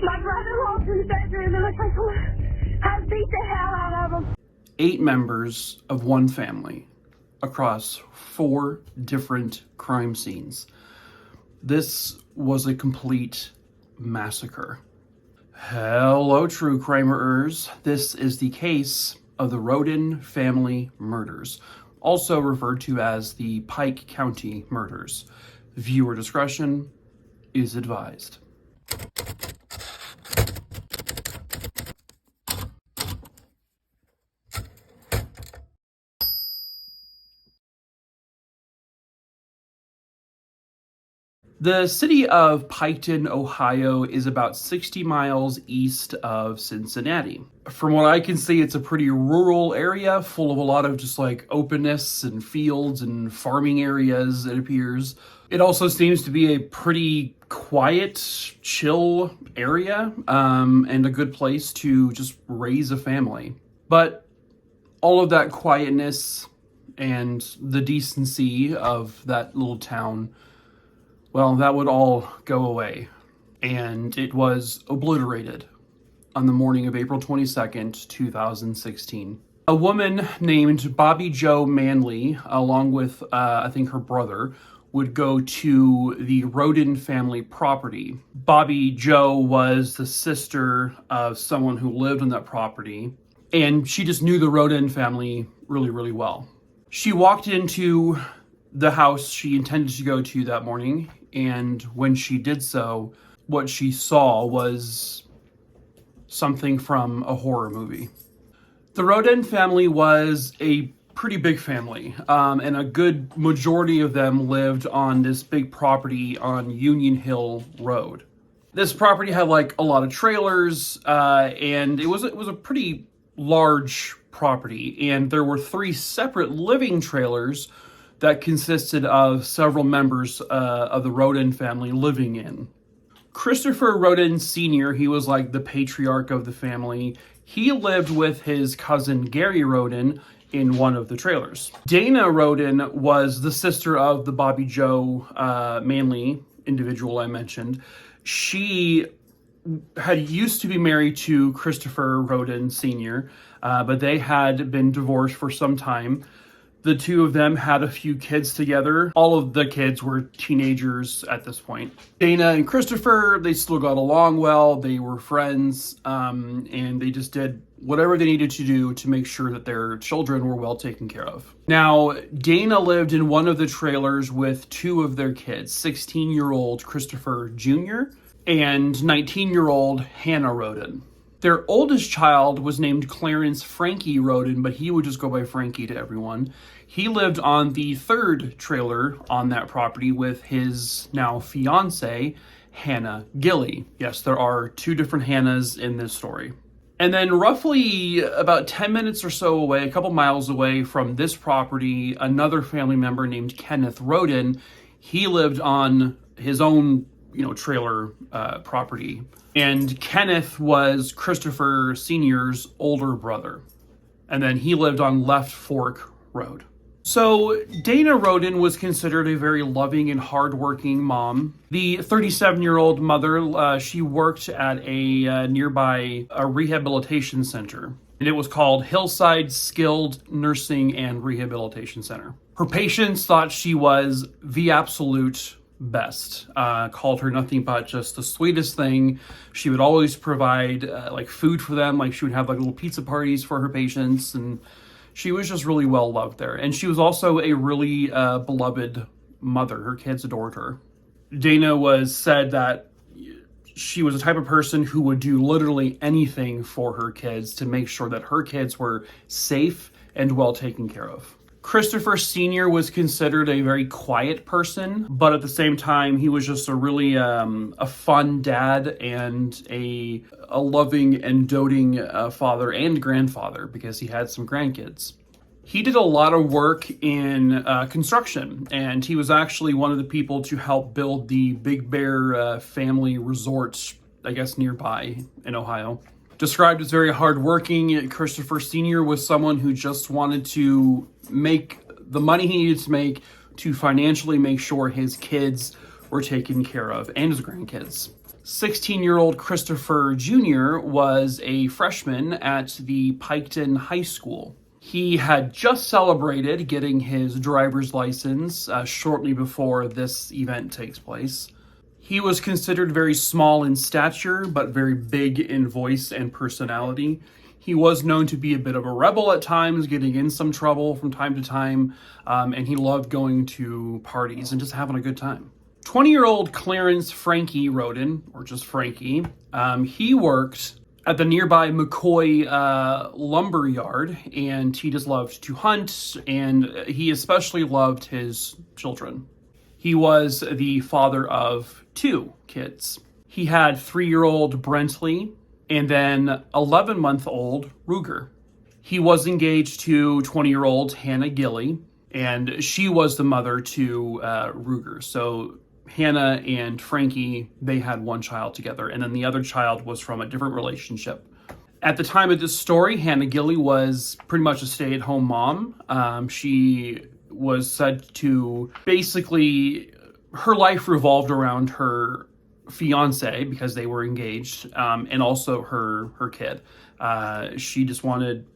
My brother-in-law's in the bedroom. It looks like someone has beat the hell out of him. 8 members of one family across 4 different crime scenes. This was a complete massacre. Hello, true crimerers. This is the case of the Rhoden Family murders, also referred to as the Pike County murders. Viewer discretion is advised. The city of Piketon, Ohio is about 60 miles east of Cincinnati. From what I can see, it's a pretty rural area full of a lot of just like openness and fields and farming areas, it appears. It also seems to be a pretty quiet, chill area, and a good place to just raise a family. But all of that quietness and the decency of that little town, well, that would all go away, and it was obliterated on the morning of April 22nd, 2016. A woman named Bobby Jo Manley, along with, I think her brother, would go to the Rhoden family property. Bobby Jo was the sister of someone who lived on that property, and she just knew the Rhoden family really, really well. She walked into the house she intended to go to that morning, and when she did so, what she saw was something from a horror movie. The Rhoden family was a pretty big family, and a good majority of them lived on this big property on Union Hill Road. This property had like a lot of trailers, and it was a pretty large property, and there were 3 separate living trailers that consisted of several members of the Roden family living in. Christopher Roden Sr., he was like the patriarch of the family. He lived with his cousin Gary Roden in one of the trailers. Dana Roden was the sister of the Bobby Jo Manley individual I mentioned. She had used to be married to Christopher Roden Sr., but they had been divorced for some time. The 2 of them had a few kids together. All of the kids were teenagers at this point. Dana and Christopher, they still got along well. They were friends, and they just did whatever they needed to do to make sure that their children were well taken care of. Now, Dana lived in one of the trailers with 2 of their kids, 16-year-old Christopher Jr. and 19-year-old Hannah Roden. Their oldest child was named Clarence Frankie Roden, but he would just go by Frankie to everyone. He lived on the 3rd trailer on that property with his now fiance, Hannah Gilly. Yes, there are 2 different Hannahs in this story. And then roughly about 10 minutes or so away, a couple miles away from this property, another family member named Kenneth Roden, he lived on his own trailer property. And Kenneth was Christopher Sr.'s older brother. And then he lived on Left Fork Road. So Dana Roden was considered a very loving and hardworking mom. The 37-year-old mother, she worked at a nearby rehabilitation center. And it was called Hillside Skilled Nursing and Rehabilitation Center. Her patients thought she was the absolute best, called her nothing but just the sweetest thing. She would always provide like food for them. Like she would have like little pizza parties for her patients, and she was just really well loved there. And she was also a really beloved mother. Her kids adored her. Dana was said that she was the type of person who would do literally anything for her kids to make sure that her kids were safe and well taken care of. Christopher Sr. was considered a very quiet person, but at the same time, he was just a really a fun dad and a loving and doting father and grandfather, because he had some grandkids. He did a lot of work in construction, and he was actually one of the people to help build the Big Bear family resort, I guess, nearby in Ohio. Described as very hardworking, Christopher Sr. was someone who just wanted to make the money he needed to make to financially make sure his kids were taken care of, and his grandkids. 16-year-old Christopher Jr. was a freshman at the Piketon High School. He had just celebrated getting his driver's license shortly before this event takes place. He was considered very small in stature, but very big in voice and personality. He was known to be a bit of a rebel at times, getting in some trouble from time to time, and he loved going to parties and just having a good time. 20-year-old Clarence Frankie Roden, or just Frankie, he worked at the nearby McCoy lumber yard, and he just loved to hunt, and he especially loved his children. He was the father of 2 kids. He had 3-year-old Brentley and then 11-month-old Ruger. He was engaged to 20-year-old Hannah Gilly, and she was the mother to Ruger. So Hannah and Frankie, they had 1 child together, and then the other child was from a different relationship. At the time of this story, Hannah Gilly was pretty much a stay-at-home mom. She was said to basically, her life revolved around her fiance because they were engaged, and also her kid. She just wanted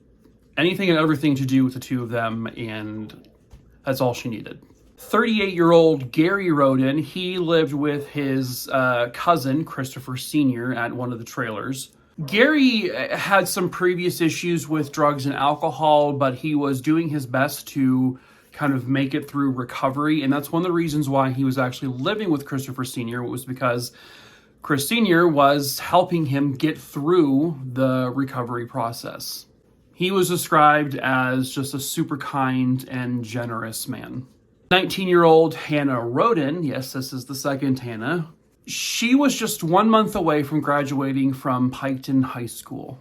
anything and everything to do with the 2 of them, and that's all she needed. 38-year-old Gary Roden, he lived with his cousin, Christopher Sr., at one of the trailers. Gary had some previous issues with drugs and alcohol, but he was doing his best to kind of make it through recovery, and that's one of the reasons why he was actually living with Christopher Sr. was because Chris Sr. was helping him get through the recovery process. He was described as just a super kind and generous man. 19-year-old Hannah Roden, yes, this is the second Hannah, she was just 1 month away from graduating from Piketon High School,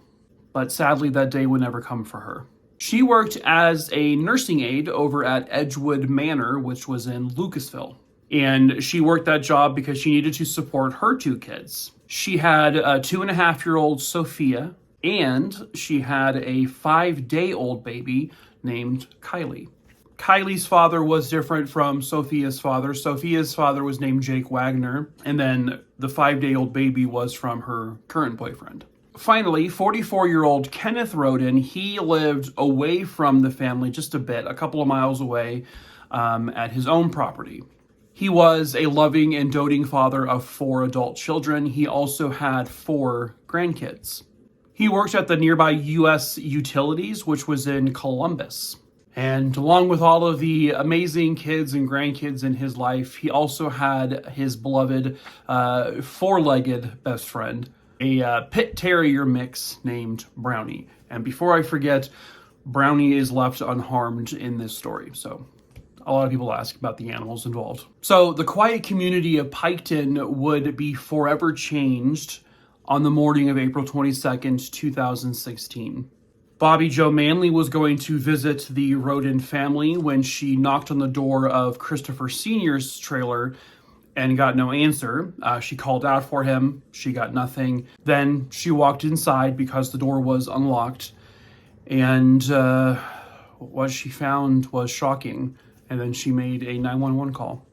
but sadly that day would never come for her. She worked as a nursing aide over at Edgewood Manor, which was in Lucasville. And she worked that job because she needed to support her 2 kids. She had a 2.5-year-old Sophia, and she had a 5-day-old baby named Kylie. Kylie's father was different from Sophia's father. Sophia's father was named Jake Wagner, and then the 5-day-old baby was from her current boyfriend. Finally, 44-year-old Kenneth Roden, he lived away from the family just a bit, a couple of miles away, at his own property. He was a loving and doting father of 4 adult children. He also had 4 grandkids. He worked at the nearby U.S. Utilities, which was in Columbus. And along with all of the amazing kids and grandkids in his life, he also had his beloved 4-legged best friend, a pit terrier mix named Brownie. And before I forget, Brownie is left unharmed in this story. So a lot of people ask about the animals involved. So the quiet community of Piketon would be forever changed on the morning of April 22nd, 2016. Bobby Jo Manley was going to visit the Rhoden family when she knocked on the door of Christopher Sr.'s trailer and got no answer. She called out for him. She got nothing. Then she walked inside because the door was unlocked. And what she found was shocking. And then she made a 911 call.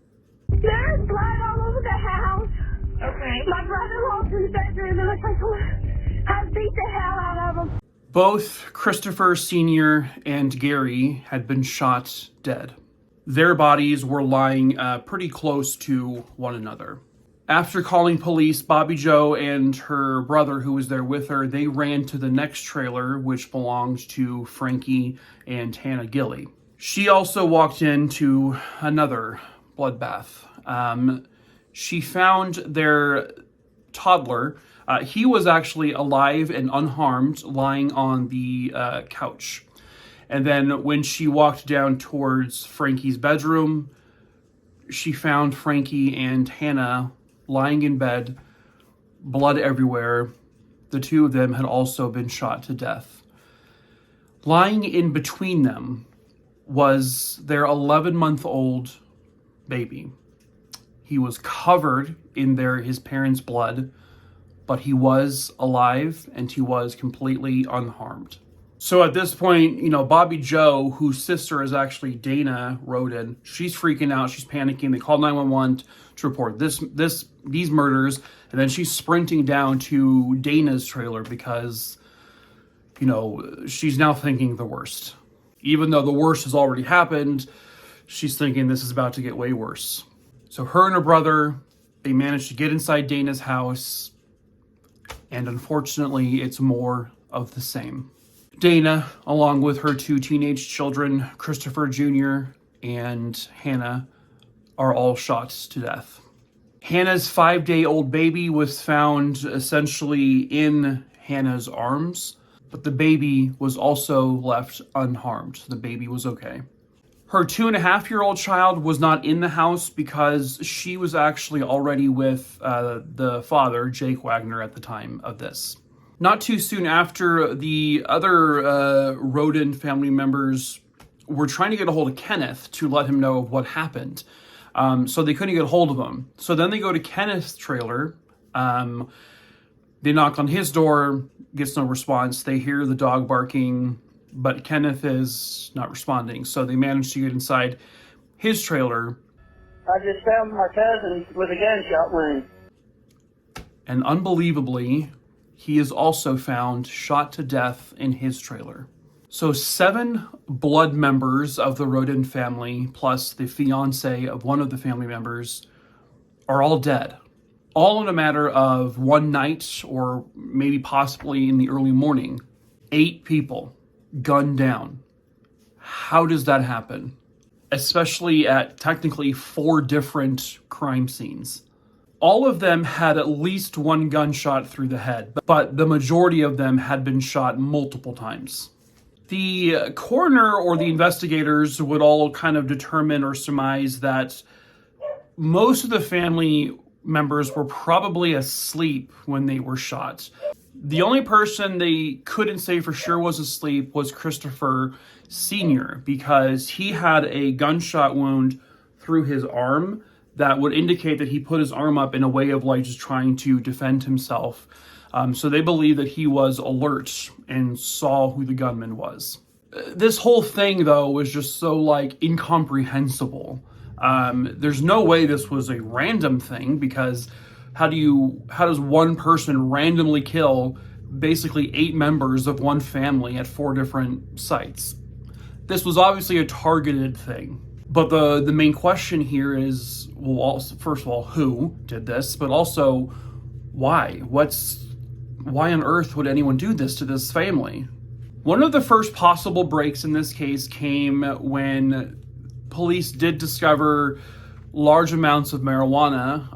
There's blood all over the house. Okay. My brother-in-law's in the bedroom. It looks like someone has beat the hell out of him. Both Christopher Sr. and Gary had been shot dead. Their bodies were lying pretty close to one another. After calling police, Bobby Jo and her brother, who was there with her, they ran to the next trailer, which belonged to Frankie and Hannah Gilly. She also walked into another bloodbath. She found their toddler. He was actually alive and unharmed, lying on the couch. And then when she walked down towards Frankie's bedroom, she found Frankie and Hannah lying in bed, blood everywhere. The 2 of them had also been shot to death. Lying in between them was their 11-month-old baby. He was covered in his parents' blood, but he was alive and he was completely unharmed. So at this point, Bobby Joe, whose sister is actually Dana Rhoden, she's freaking out. She's panicking. They call 911 to report these murders. And then she's sprinting down to Dana's trailer because, she's now thinking the worst. Even though the worst has already happened, she's thinking this is about to get way worse. So her and her brother, they managed to get inside Dana's house. And unfortunately, it's more of the same. Dana, along with her 2 teenage children, Christopher Jr. and Hannah, are all shot to death. Hannah's 5-day-old baby was found essentially in Hannah's arms, but the baby was also left unharmed. The baby was okay. Her 2.5-year-old child was not in the house because she was actually already with the father, Jake Wagner, at the time of this. Not too soon after, the other Rhoden family members were trying to get a hold of Kenneth to let him know what happened. So they couldn't get a hold of him. So then they go to Kenneth's trailer. They knock on his door, gets no response. They hear the dog barking, but Kenneth is not responding. So they manage to get inside his trailer. I just found my cousin with a gunshot wound. And unbelievably, he is also found shot to death in his trailer. So 7 blood members of the Rhoden family, plus the fiance of one of the family members, are all dead. All in a matter of one night, or maybe possibly in the early morning. 8 people gunned down. How does that happen? Especially at technically 4 different crime scenes. All of them had at least one gunshot through the head, but the majority of them had been shot multiple times. The coroner or the investigators would all kind of determine or surmise that most of the family members were probably asleep when they were shot. The only person they couldn't say for sure was asleep was Christopher Sr. because he had a gunshot wound through his arm that would indicate that he put his arm up in a way of like just trying to defend himself. So they believe that he was alert and saw who the gunman was. This whole thing, though, was just so like incomprehensible. There's no way this was a random thing, because how does one person randomly kill basically 8 members of one family at 4 different sites? This was obviously a targeted thing. But the main question here is, well, also, first of all, who did this? But also, why? Why on earth would anyone do this to this family? One of the first possible breaks in this case came when police did discover large amounts of marijuana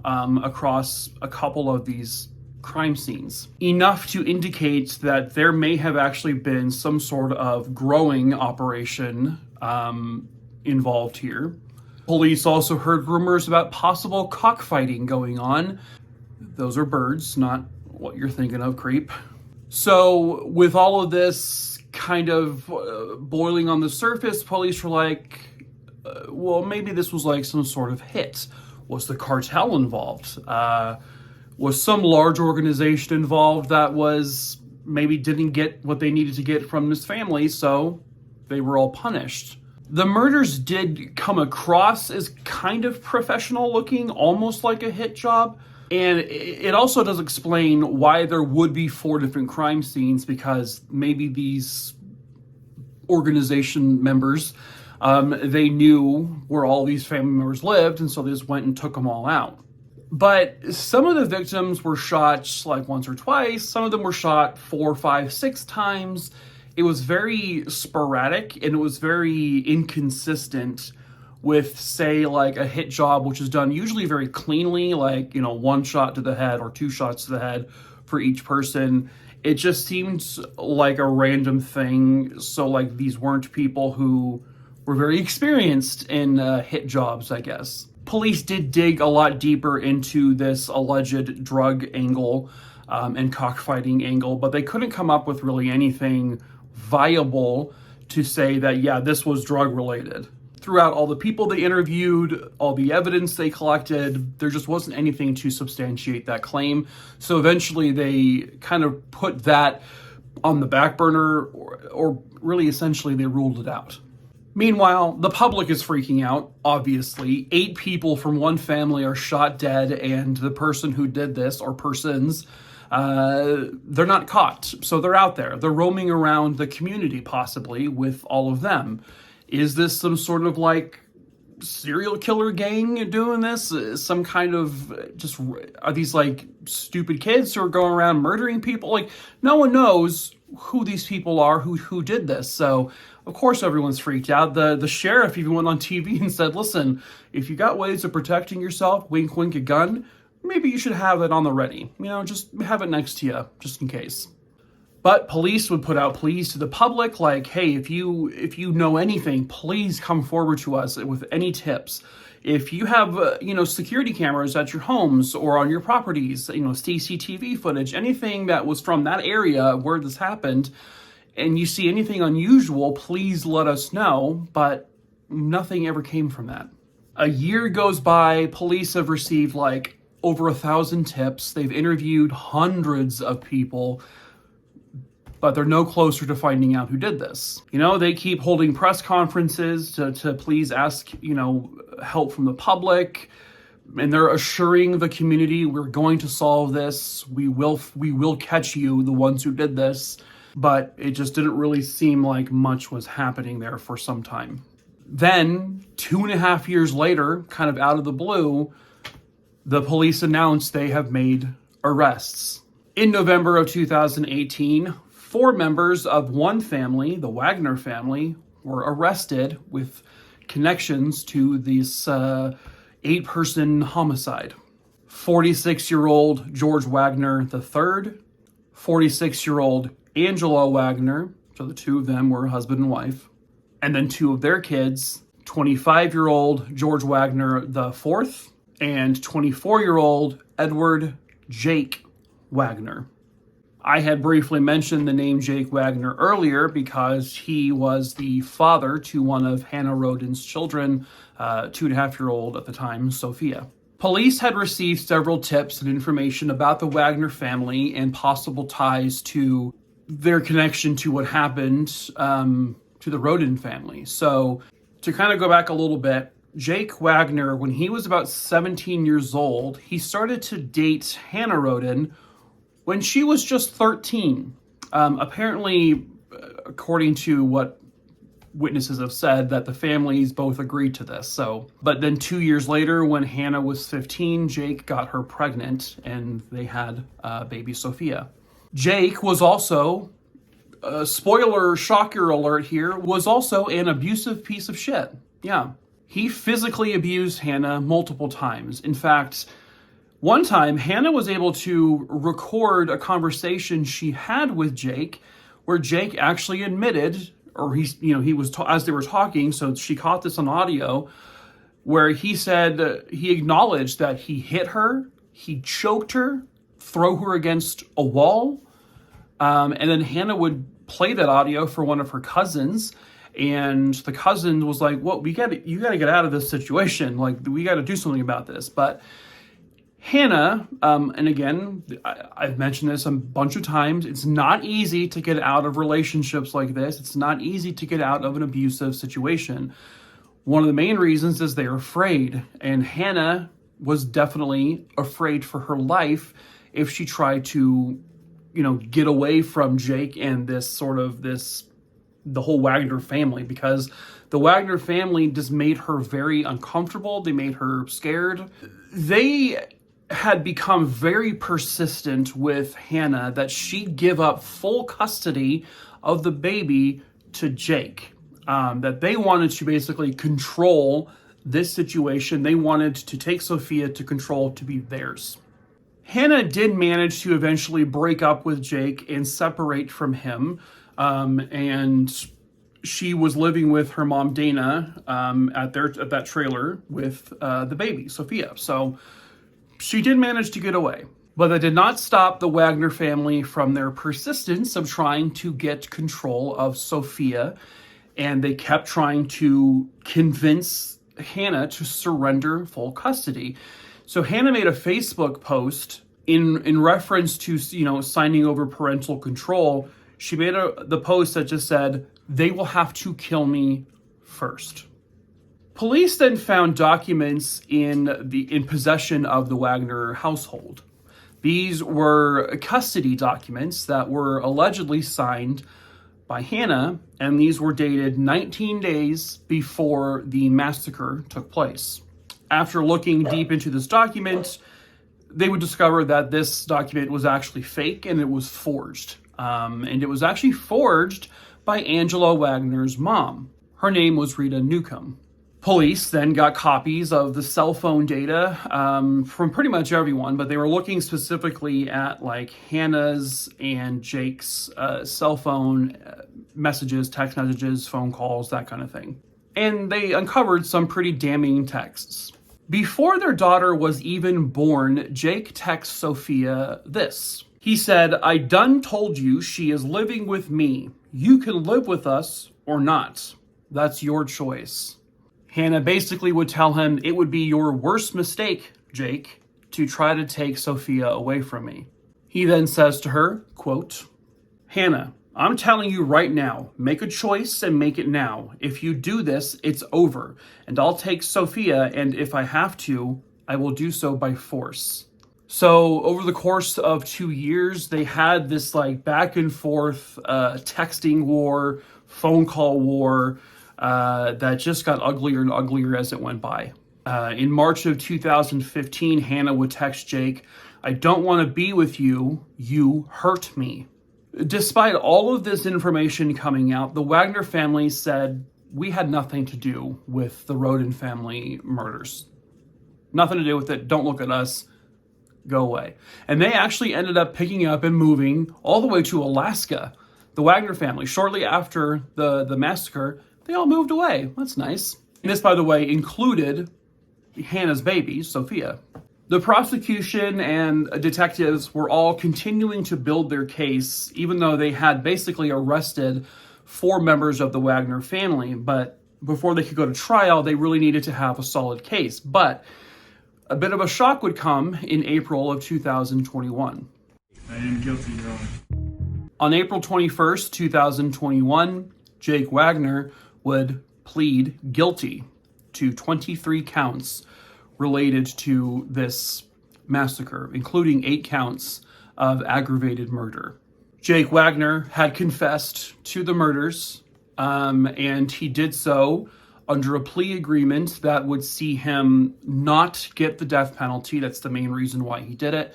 across a couple of these crime scenes. Enough to indicate that there may have actually been some sort of growing operation involved here. Police also heard rumors about possible cockfighting going on. Those are birds, not what you're thinking of, creep. So with all of this kind of boiling on the surface, police were like, well, maybe this was like some sort of hit. Was the cartel involved? Was some large organization involved that was maybe didn't get what they needed to get from this family, so they were all punished? The murders did come across as kind of professional looking, almost like a hit job. And it also does explain why there would be 4 different crime scenes, because maybe these organization members, they knew where all these family members lived, and so they just went and took them all out. But some of the victims were shot like once or twice. Some of them were shot 4, 5, 6 times. It was very sporadic, and it was very inconsistent with, say, like a hit job, which is done usually very cleanly, like, 1 shot to the head or 2 shots to the head for each person. It just seemed like a random thing. So like these weren't people who were very experienced in hit jobs, I guess. Police did dig a lot deeper into this alleged drug angle and cockfighting angle, but they couldn't come up with really anything viable to say that, yeah, this was drug related. Throughout all the people they interviewed, all the evidence they collected, there just wasn't anything to substantiate that claim. So eventually they kind of put that on the back burner, or really essentially they ruled it out. Meanwhile, the public is freaking out, obviously. 8 people from one family are shot dead, and the person who did this, or persons, they're not caught. So they're out there. They're roaming around the community, possibly, with all of them. Is this some sort of, like, serial killer gang doing this? Some kind of are these, like, stupid kids who are going around murdering people? Like, no one knows who these people are who did this. So, of course, everyone's freaked out. The sheriff even went on TV and said, listen, if you got ways of protecting yourself, wink, wink, a gun, maybe you should have it on the ready. You know, just have it next to you, just in case. But police would put out pleas to the public, like, hey, if you know anything, please come forward to us with any tips. If you have, security cameras at your homes or on your properties, CCTV footage, anything that was from that area where this happened, and you see anything unusual, please let us know. But nothing ever came from that. A year goes by, police have received like over 1,000 tips. They've interviewed hundreds of people, but they're no closer to finding out who did this. They keep holding press conferences to please ask, help from the public. And they're assuring the community, we're going to solve this. We will catch you, the ones who did this. But it just didn't really seem like much was happening there for some time. Then, 2.5 years later, kind of out of the blue, the police announced they have made arrests. In November of 2018, 4 members of one family, the Wagner family, were arrested with connections to this 8-person homicide. 46-year-old George Wagner III, 46-year-old Angela Wagner, so the 2 of them were husband and wife, and then 2 of their kids, 25-year-old George Wagner IV, and 24-year-old Edward Jake Wagner. I had briefly mentioned the name Jake Wagner earlier because he was the father to one of Hannah Rhoden's children, 2.5-year-old at the time, Sophia. Police had received several tips and information about the Wagner family and possible ties to their connection to what happened to the Rhoden family. So to kind of go back a little bit, Jake Wagner, when he was about 17 years old, he started to date Hannah Roden when she was just 13. Apparently, according to what witnesses have said, that the families both agreed to this. But then 2 years later, when Hannah was 15, Jake got her pregnant and they had baby Sophia. Jake was also, spoiler, shocker alert here, was also an abusive piece of shit. Yeah. He physically abused Hannah multiple times. In fact, one time, Hannah was able to record a conversation she had with Jake, where Jake actually admitted, or he was as they were talking, so she caught this on audio, where he said he acknowledged that he hit her, he choked her, throw her against a wall, and then Hannah would play that audio for one of her cousins, and the cousin was like, "Well, you got to get out of this situation. Like, we got to do something about this." But Hannah, and again, I've mentioned this a bunch of times, it's not easy to get out of relationships like this. It's not easy to get out of an abusive situation. One of the main reasons is they're afraid, and Hannah was definitely afraid for her life if she tried to, get away from Jake and the whole Wagner family, because the Wagner family just made her very uncomfortable. They made her scared. They had become very persistent with Hannah that she'd give up full custody of the baby to Jake. That they wanted to basically control this situation. They wanted to take Sophia to control to be theirs. Hannah did manage to eventually break up with Jake and separate from him. And she was living with her mom, Dana, at that trailer with the baby, Sophia. So she did manage to get away. But that did not stop the Wagner family from their persistence of trying to get control of Sophia. And they kept trying to convince Hannah to surrender full custody. So Hannah made a Facebook post in reference to, signing over parental control. She made the post that just said, "They will have to kill me first." Police then found documents in possession of the Wagner household. These were custody documents that were allegedly signed by Hannah, and these were dated 19 days before the massacre took place. After looking deep into this document, they would discover that this document was actually fake and it was forged. And it was actually forged by Angela Wagner's mom. Her name was Rita Newcomb. Police then got copies of the cell phone data from pretty much everyone, but they were looking specifically at like Hannah's and Jake's cell phone messages, text messages, phone calls, that kind of thing. And they uncovered some pretty damning texts. Before their daughter was even born, Jake texts Sophia this. He said, "I done told you she is living with me. You can live with us or not. That's your choice." Hannah basically would tell him, "It would be your worst mistake, Jake, to try to take Sophia away from me." He then says to her, quote, "Hannah, I'm telling you right now, make a choice and make it now. If you do this, it's over. And I'll take Sophia, and if I have to, I will do so by force." So over the course of 2 years, they had this like back and forth texting war, phone call war, that just got uglier and uglier as it went by. In March of 2015, Hannah would text Jake, "I don't want to be with you. You hurt me." Despite all of this information coming out, the Wagner family said, "We had nothing to do with the Rhoden family murders. Nothing to do with it. Don't look at us. Go away." And they actually ended up picking up and moving all the way to Alaska. The Wagner family, shortly after the massacre, they all moved away. That's nice. And this, by the way, included Hannah's baby, Sophia. The prosecution and detectives were all continuing to build their case, even though they had basically arrested 4 members of the Wagner family. But before they could go to trial, they really needed to have a solid case. But a bit of a shock would come in April of 2021. I am guilty, Your Honor. On April 21st, 2021, Jake Wagner would plead guilty to 23 counts related to this massacre, including 8 counts of aggravated murder. Jake Wagner had confessed to the murders, and he did so under a plea agreement that would see him not get the death penalty. That's the main reason why he did it.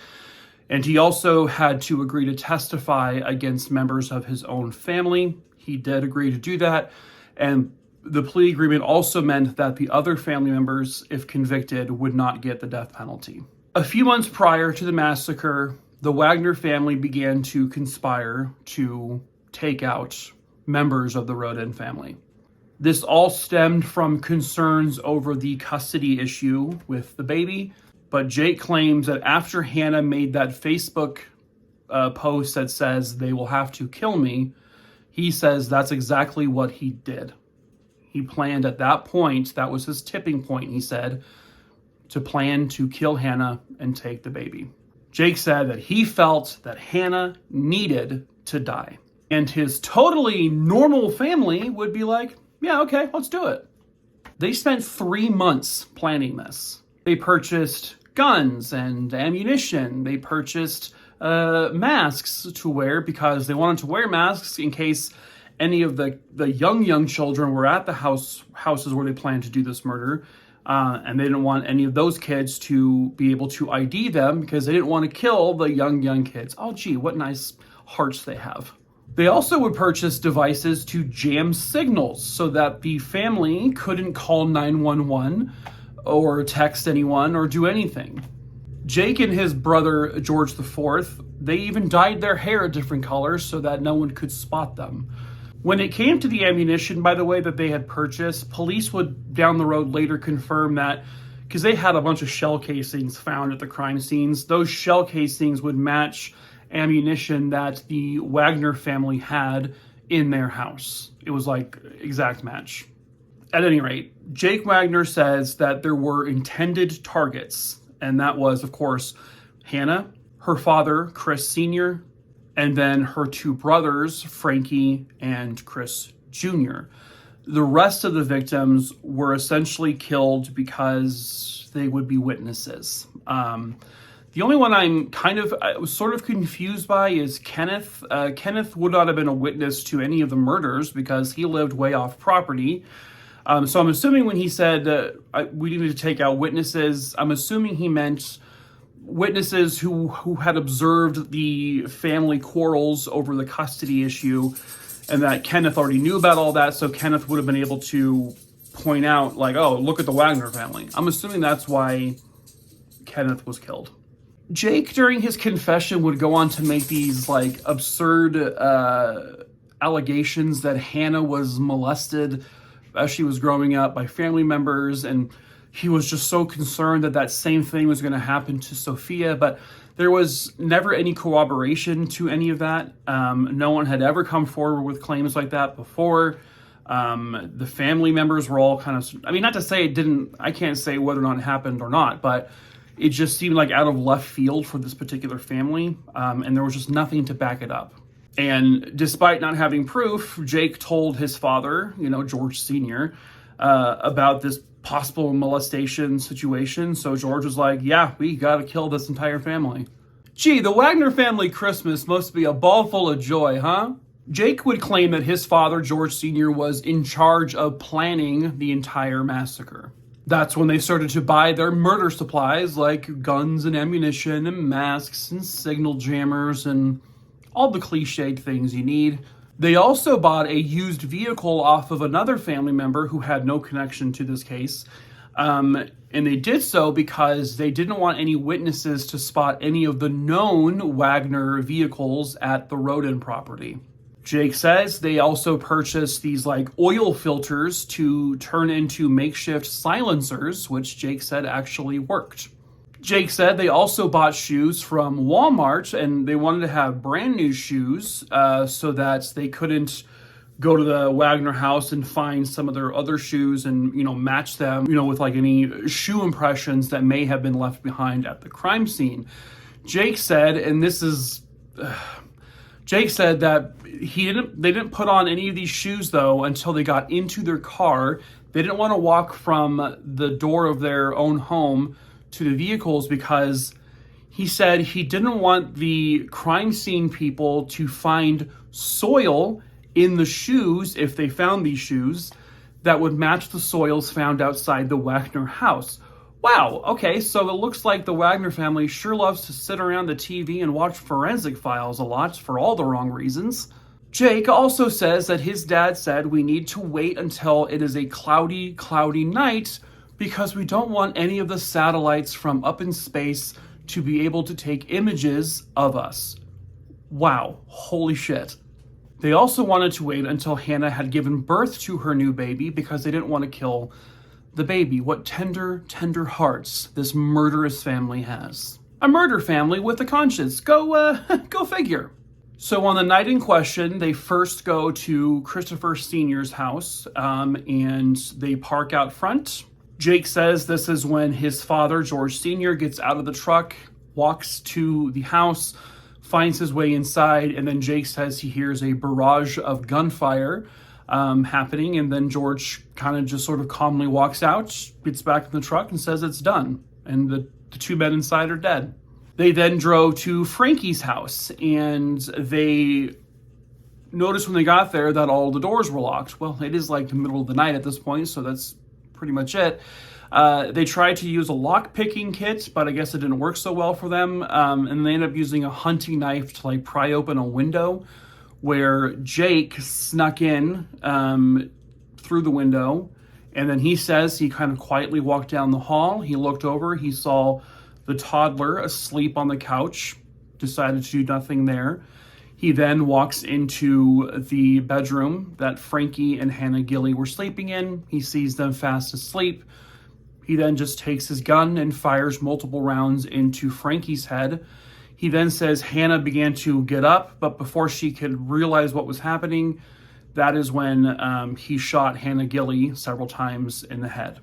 And he also had to agree to testify against members of his own family. He did agree to do that. And the plea agreement also meant that the other family members, if convicted, would not get the death penalty. A few months prior to the massacre, the Wagner family began to conspire to take out members of the Rhoden family. This all stemmed from concerns over the custody issue with the baby, but Jake claims that after Hannah made that Facebook post that says they will have to kill me, he says that's exactly what he did. He planned at that point, that was his tipping point, he said, to plan to kill Hannah and take the baby. Jake said that he felt that Hannah needed to die. And his totally normal family would be like, "Yeah, okay, let's do it." They spent 3 months planning this. They purchased guns and ammunition. They purchased masks to wear because they wanted to wear masks in case any of the young children were at the houses where they planned to do this murder. And they didn't want any of those kids to be able to ID them because they didn't want to kill the young kids. Oh, gee, what nice hearts they have. They also would purchase devices to jam signals so that the family couldn't call 911 or text anyone or do anything. Jake and his brother, George IV, they even dyed their hair a different color so that no one could spot them. When it came to the ammunition, by the way, that they had purchased, police would down the road later confirm that, because they had a bunch of shell casings found at the crime scenes, those shell casings would match ammunition that the Wagner family had in their house. It was like exact match. At any rate, Jake Wagner says that there were intended targets, and that was, of course, Hannah, her father, Chris Sr., and then her two brothers, Frankie and Chris Jr. The rest of the victims were essentially killed because they would be witnesses. The only one I was sort of confused by is Kenneth. Kenneth would not have been a witness to any of the murders because he lived way off property. So I'm assuming when he said we needed to take out witnesses, I'm assuming he meant witnesses who had observed the family quarrels over the custody issue, and that Kenneth already knew about all that, so Kenneth would have been able to point out, like, oh, look at the Wagner family. I'm assuming that's why Kenneth was killed. Jake, during his confession, would go on to make these, like, absurd allegations that Hannah was molested as she was growing up by family members, and he was just so concerned that that same thing was going to happen to Sophia, but there was never any corroboration to any of that. No one had ever come forward with claims like that before. The family members were all kind of, I mean, not to say it didn't, I can't say whether or not it happened or not, but it just seemed like out of left field for this particular family, and there was just nothing to back it up. And despite not having proof, Jake told his father, George Sr., about this possible molestation situation. So George was like, yeah, we gotta kill this entire family. Gee, the Wagner family Christmas must be a ball full of joy, huh? Jake would claim that his father, George Sr., was in charge of planning the entire massacre. That's when they started to buy their murder supplies, like guns and ammunition and masks and signal jammers and all the cliched things you need. They also bought a used vehicle off of another family member who had no connection to this case. And they did so because they didn't want any witnesses to spot any of the known Wagner vehicles at the Roden property. Jake says they also purchased these like oil filters to turn into makeshift silencers, which Jake said actually worked. Jake said they also bought shoes from Walmart, and they wanted to have brand new shoes so that they couldn't go to the Wagner house and find some of their other shoes and, match them, with like any shoe impressions that may have been left behind at the crime scene. Jake said, and this is, Jake said that they didn't put on any of these shoes though until they got into their car. They didn't want to walk from the door of their own home to the vehicles because he said he didn't want the crime scene people to find soil in the shoes, if they found these shoes, that would match the soils found outside the Wagner house. Wow, okay, so it looks like the Wagner family sure loves to sit around the TV and watch forensic files a lot for all the wrong reasons. Jake also says that his dad said we need to wait until it is a cloudy night because we don't want any of the satellites from up in space to be able to take images of us. Wow, holy shit. They also wanted to wait until Hannah had given birth to her new baby because they didn't want to kill the baby. What tender, tender hearts this murderous family has. A murder family with a conscience. Go figure. So on the night in question, they first go to Christopher Sr.'s house and they park out front. Jake says this is when his father, George Sr., gets out of the truck, walks to the house, finds his way inside, and then Jake says he hears a barrage of gunfire happening, and then George kind of just sort of calmly walks out, gets back in the truck, and says it's done, and the two men inside are dead. They then drove to Frankie's house, and they noticed when they got there that all the doors were locked. Well, it is like the middle of the night at this point, so that's pretty much it. They tried to use a lock-picking kit, but I guess it didn't work so well for them. And they ended up using a hunting knife to like pry open a window where Jake snuck in through the window. And then he says he kind of quietly walked down the hall. He looked over, he saw the toddler asleep on the couch, decided to do nothing there. He then walks into the bedroom that Frankie and Hannah Gilly were sleeping in. He sees them fast asleep. He then just takes his gun and fires multiple rounds into Frankie's head. He then says Hannah began to get up, but before she could realize what was happening, that is when he shot Hannah Gilly several times in the head.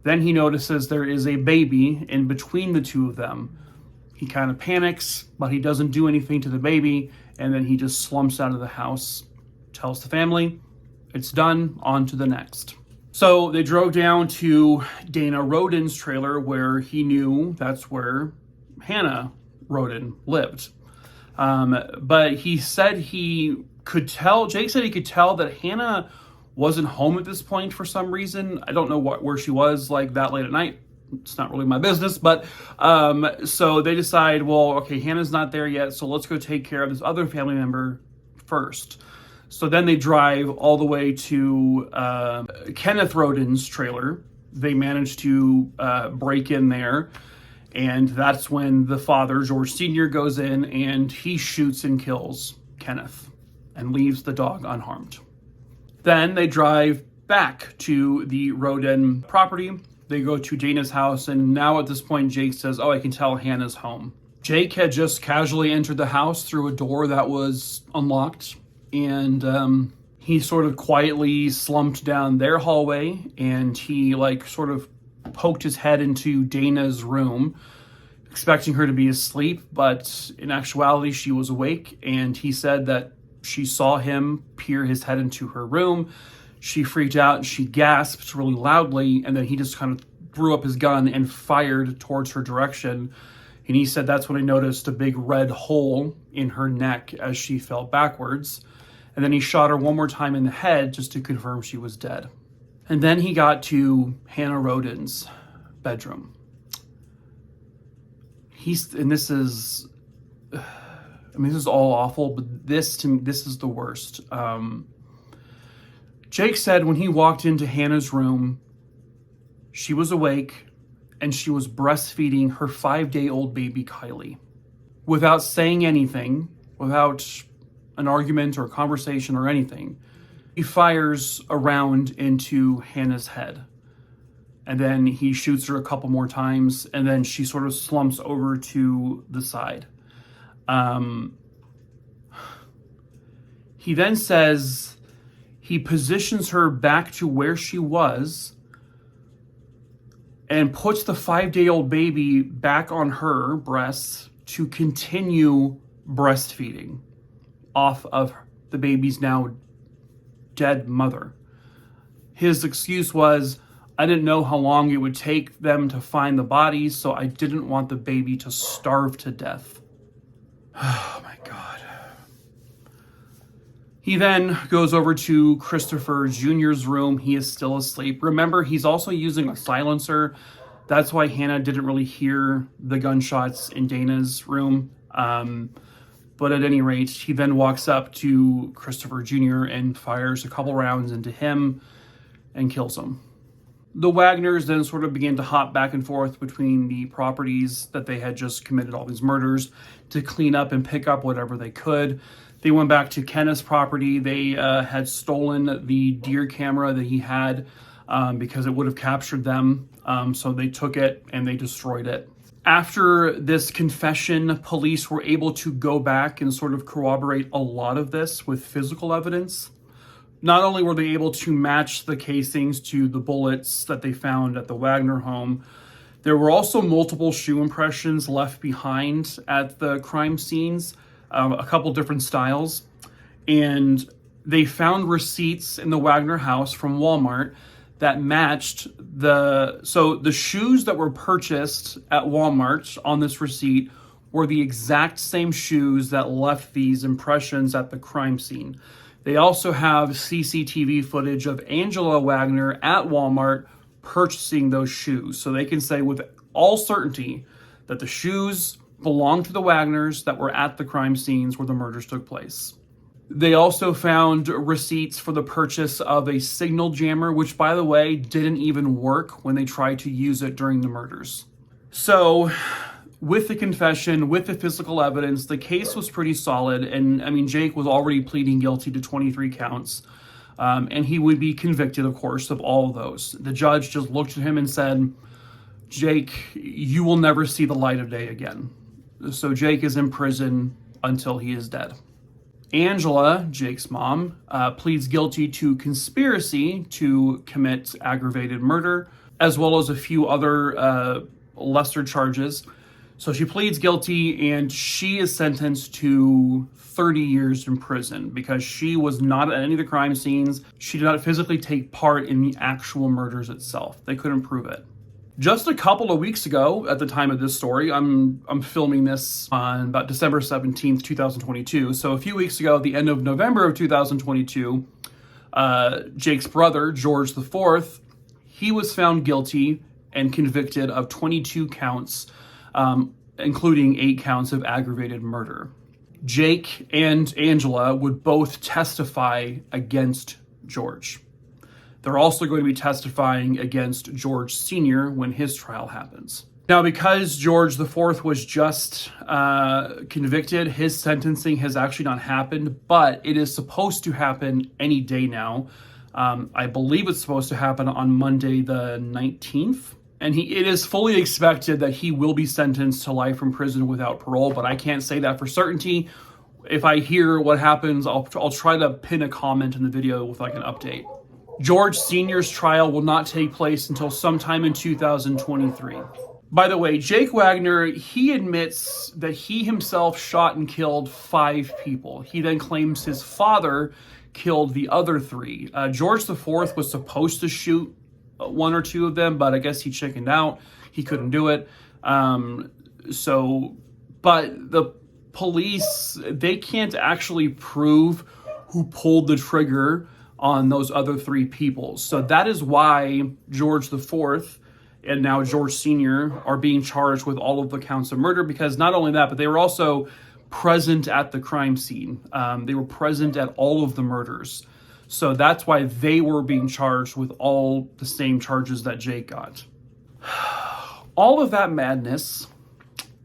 Then he notices there is a baby in between the two of them. He kind of panics, but he doesn't do anything to the baby, And then he just slumps out of the house, tells the family, it's done, on to the next. So they drove down to Dana Rhoden's trailer, where he knew that's where Hannah Rhoden lived. But he said Jake said he could tell that Hannah wasn't home at this point for some reason. I don't know where she was like that late at night. It's not really my business, but so they decide, well, okay, Hannah's not there yet, so let's go take care of this other family member first. So then they drive all the way to Kenneth Rhoden's trailer. They manage to break in there, and that's when the father, George Sr., goes in and he shoots and kills Kenneth and leaves the dog unharmed. Then they drive back to the Roden property. They go to Dana's house, and now at this point, Jake says, oh, I can tell Hannah's home. Jake had just casually entered the house through a door that was unlocked, and he sort of quietly slumped down their hallway, and he sort of poked his head into Dana's room, expecting her to be asleep, but in actuality, she was awake, and he said that she saw him peer his head into her room. She freaked out and she gasped really loudly, and then he just kind of threw up his gun and fired towards her direction. And he said that's when he noticed a big red hole in her neck as she fell backwards. And then he shot her one more time in the head just to confirm she was dead. And then he got to Hannah Rhoden's bedroom. This is all awful, but this is the worst. Jake said when he walked into Hannah's room, she was awake and she was breastfeeding her 5-day-old baby, Kylie. Without saying anything, without an argument or a conversation or anything, he fires a round into Hannah's head. And then he shoots her a couple more times, and then she sort of slumps over to the side. He then says he positions her back to where she was and puts the 5-day-old baby back on her breasts to continue breastfeeding off of the baby's now dead mother. His excuse was, I didn't know how long it would take them to find the body, so I didn't want the baby to starve to death. Oh my God. He then goes over to Christopher Jr.'s room. He is still asleep. Remember, he's also using a silencer. That's why Hannah didn't really hear the gunshots in Dana's room. But at any rate, he then walks up to Christopher Jr. and fires a couple rounds into him and kills him. The Wagners then sort of began to hop back and forth between the properties that they had just committed all these murders to clean up and pick up whatever they could. They went back to Kenneth's property. They had stolen the deer camera that he had because it would have captured them. So they took it and they destroyed it. After this confession, police were able to go back and sort of corroborate a lot of this with physical evidence. Not only were they able to match the casings to the bullets that they found at the Wagner home, there were also multiple shoe impressions left behind at the crime scenes, a couple different styles. And they found receipts in the Wagner house from Walmart that matched the shoes that were purchased at Walmart on this receipt were the exact same shoes that left these impressions at the crime scene. They also have CCTV footage of Angela Wagner at Walmart purchasing those shoes. So they can say with all certainty that the shoes belong to the Wagners that were at the crime scenes where the murders took place. They also found receipts for the purchase of a signal jammer, which, by the way, didn't even work when they tried to use it during the murders. So, with the confession, with the physical evidence, the case was pretty solid. And, I mean, Jake was already pleading guilty to 23 counts. And he would be convicted, of course, of all of those. The judge just looked at him and said, Jake, you will never see the light of day again. So Jake is in prison until he is dead. Angela, Jake's mom, pleads guilty to conspiracy to commit aggravated murder, as well as a few other lesser charges. So she pleads guilty, and she is sentenced to 30 years in prison because she was not at any of the crime scenes. She did not physically take part in the actual murders itself. They couldn't prove it. Just a couple of weeks ago, at the time of this story, I'm filming this on about December 17th, 2022. So a few weeks ago, at the end of November of 2022, Jake's brother, George IV, he was found guilty and convicted of 22 counts, including 8 counts of aggravated murder. Jake and Angela would both testify against George. They're also going to be testifying against George Sr. when his trial happens. Now, because George IV was just convicted, his sentencing has actually not happened, but it is supposed to happen any day now. I believe it's supposed to happen on Monday the 19th. And it is fully expected that he will be sentenced to life in prison without parole, but I can't say that for certainty. If I hear what happens, I'll try to pin a comment in the video with like an update. George Sr.'s trial will not take place until sometime in 2023. By the way, Jake Wagner, he admits that he himself shot and killed 5 people. He then claims his father killed the other 3. George IV was supposed to shoot 1 or 2 of them, but I guess he chickened out. He couldn't do it. But the police, they can't actually prove who pulled the trigger on those other 3 people. So that is why George IV and now George Sr. are being charged with all of the counts of murder, because not only that, but they were also present at the crime scene. They were present at all of the murders. So that's why they were being charged with all the same charges that Jake got. All of that madness,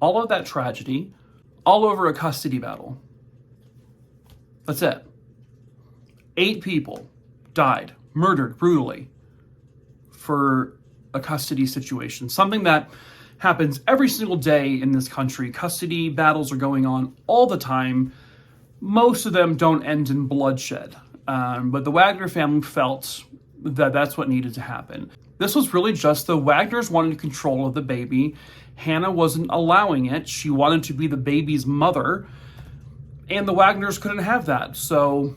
all of that tragedy, all over a custody battle. That's it. 8 people died, murdered brutally for a custody situation. Something that happens every single day in this country. Custody battles are going on all the time. Most of them don't end in bloodshed. But the Wagner family felt that that's what needed to happen. This was really just the Wagners wanted control of the baby. Hannah wasn't allowing it. She wanted to be the baby's mother, and the Wagners couldn't have that. So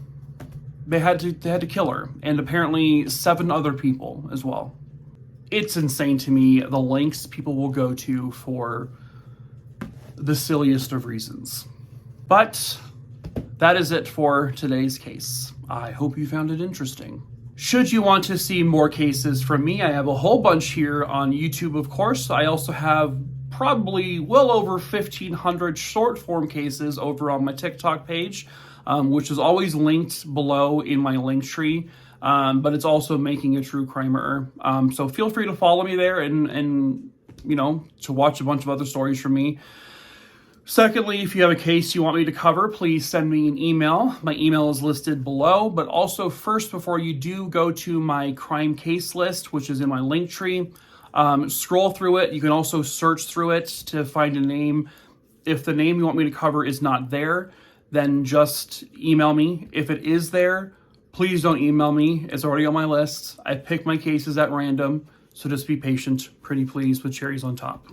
they had to kill her, and apparently 7 other people as well. It's insane to me the lengths people will go to for the silliest of reasons. But that is it for today's case. I hope you found it interesting. Should you want to see more cases from me, I have a whole bunch here on YouTube, of course. I also have probably well over 1,500 short form cases over on my TikTok page, which is always linked below in my link tree. But it's also Making a True Crimerer. So feel free to follow me there and to watch a bunch of other stories from me. Secondly, if you have a case you want me to cover, please send me an email. My email is listed below, but also first, before you do, go to my crime case list, which is in my link tree. Scroll through it. You can also search through it to find a name. If the name you want me to cover is not there, then just email me. If it is there, please don't email me. It's already on my list. I pick my cases at random, so just be patient, pretty please, with cherries on top.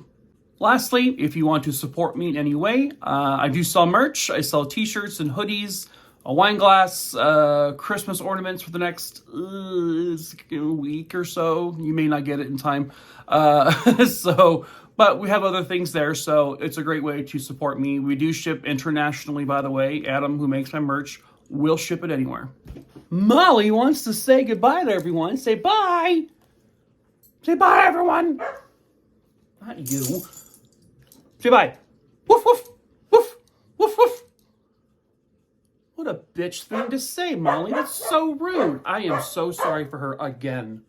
Lastly, if you want to support me in any way, I do sell merch. I sell t-shirts and hoodies, a wine glass, Christmas ornaments for the next week or so. You may not get it in time. But we have other things there, so it's a great way to support me. We do ship internationally, by the way. Adam, who makes my merch, will ship it anywhere. Molly wants to say goodbye to everyone. Say bye. Say bye, everyone. Not you. Say bye. Woof, woof, woof, woof, woof. What a bitch thing to say, Molly. That's so rude. I am so sorry for her again.